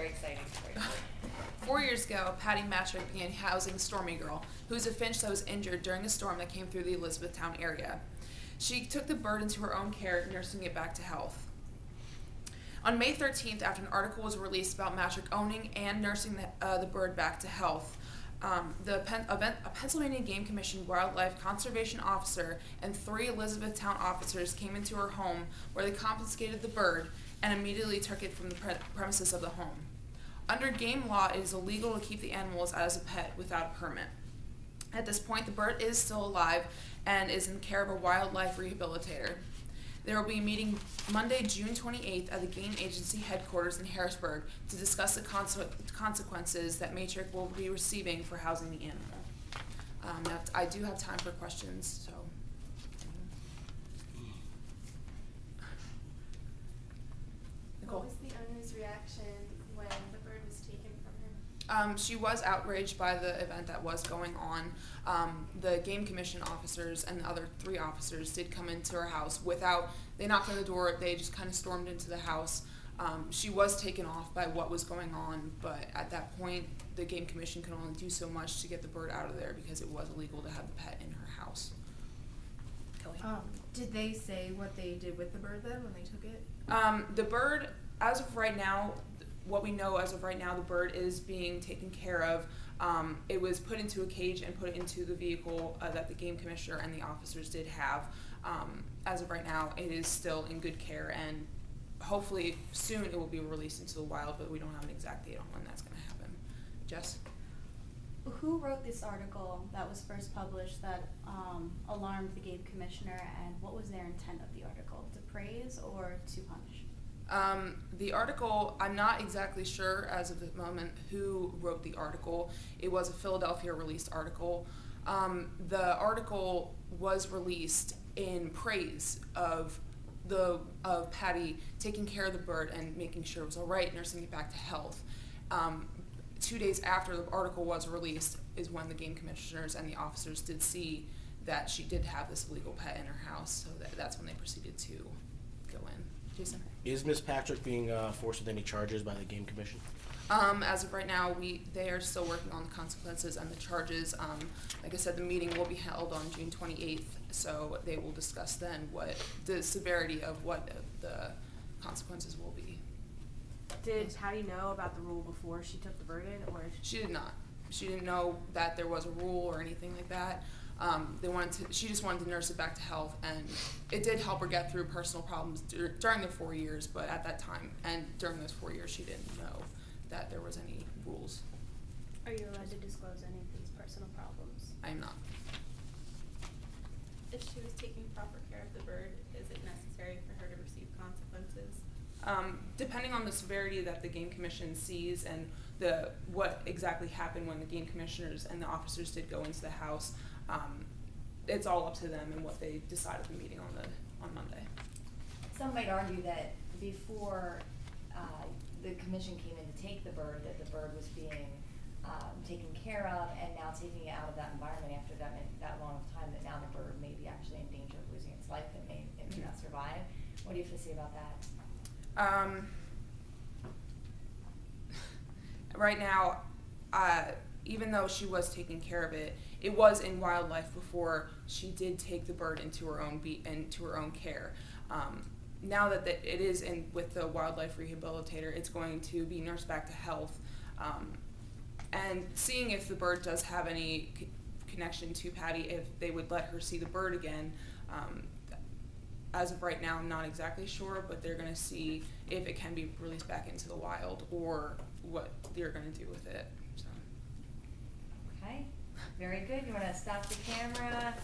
very exciting. 4 years ago, Patty Matrick began housing Stormy Girl, who is a finch that was injured during a storm that came through the Elizabethtown area. She took the bird into her own care, nursing it back to health. On May 13th, after an article was released about Matrick owning and nursing the bird back to health, a Pennsylvania Game Commission wildlife conservation officer and 3 Elizabethtown officers came into her home where they confiscated the bird and immediately took it from the premises of the home. Under game law, it is illegal to keep the animals as a pet without a permit. At this point, the bird is still alive and is in care of a wildlife rehabilitator. There will be a meeting Monday, June 28th at the Game Agency headquarters in Harrisburg to discuss the consequences that Matrick will be receiving for housing the animal. Now, I do have time for questions, so. Nicole? What was the owner's reaction when the bird was taken from him? She was outraged by the event that was going on. The Game Commission officers and the other 3 officers did come into her house they knocked on the door, they just kind of stormed into the house. She was taken off by what was going on, but at that point, the Game Commission could only do so much to get the bird out of there because it was illegal to have the pet in her house. Kelly? Did they say what they did with the bird then when they took it? The bird, as of right now, what we know as of right now, the bird is being taken care of. It was put into a cage and put into the vehicle that the Game Commissioner and the officers did have. As of right now, it is still in good care, and hopefully soon it will be released into the wild, but we don't have an exact date on when that's going to happen. Jess? Who wrote this article that was first published that alarmed the Game Commissioner, and what was their intent of the article? To praise or to punish? The article, I'm not exactly sure as of the moment who wrote the article. It was a Philadelphia released article. The article was released in praise of Patty taking care of the bird and making sure it was all right, nursing it back to health. 2 days after the article was released is when the Game Commissioners and the officers did see that she did have this illegal pet in her house, so that's when they proceeded to go in. Jason? Is Ms. Patrick being forced with any charges by the Game Commission? As of right now, they are still working on the consequences and the charges. Like I said, the meeting will be held on June 28th, so they will discuss then what the severity of what the consequences will be. Did Patty know about the rule before she took the bird in, or? She did not. She didn't know that there was a rule or anything like that. She just wanted to nurse it back to health, and it did help her get through personal problems during the 4 years, but at that time and during those 4 years, she didn't know that there was any rules. Are you allowed to disclose any of these personal problems? I am not. If she was taking proper care of the bird, is it necessary for her to receive consequences? Depending on the severity that the Game Commission sees and what exactly happened when the Game Commissioners and the officers did go into the house, it's all up to them and what they decide at the meeting on Monday. Some might argue that before the commission came in to take the bird, that the bird was being taken care of, and now taking it out of that environment after that long of time, that now the bird may be actually in danger of losing its life and may not survive. What do you have to say about that? Right now, even though she was taking care of it, it was in wildlife before she did take the bird into her own care. Now that it is with the wildlife rehabilitator, it's going to be nursed back to health, and seeing if the bird does have any connection to Patty, if they would let her see the bird again. As of right now, I'm not exactly sure, but they're going to see if it can be released back into the wild or what they're going to do with it. So. Okay, very good. You want to stop the camera?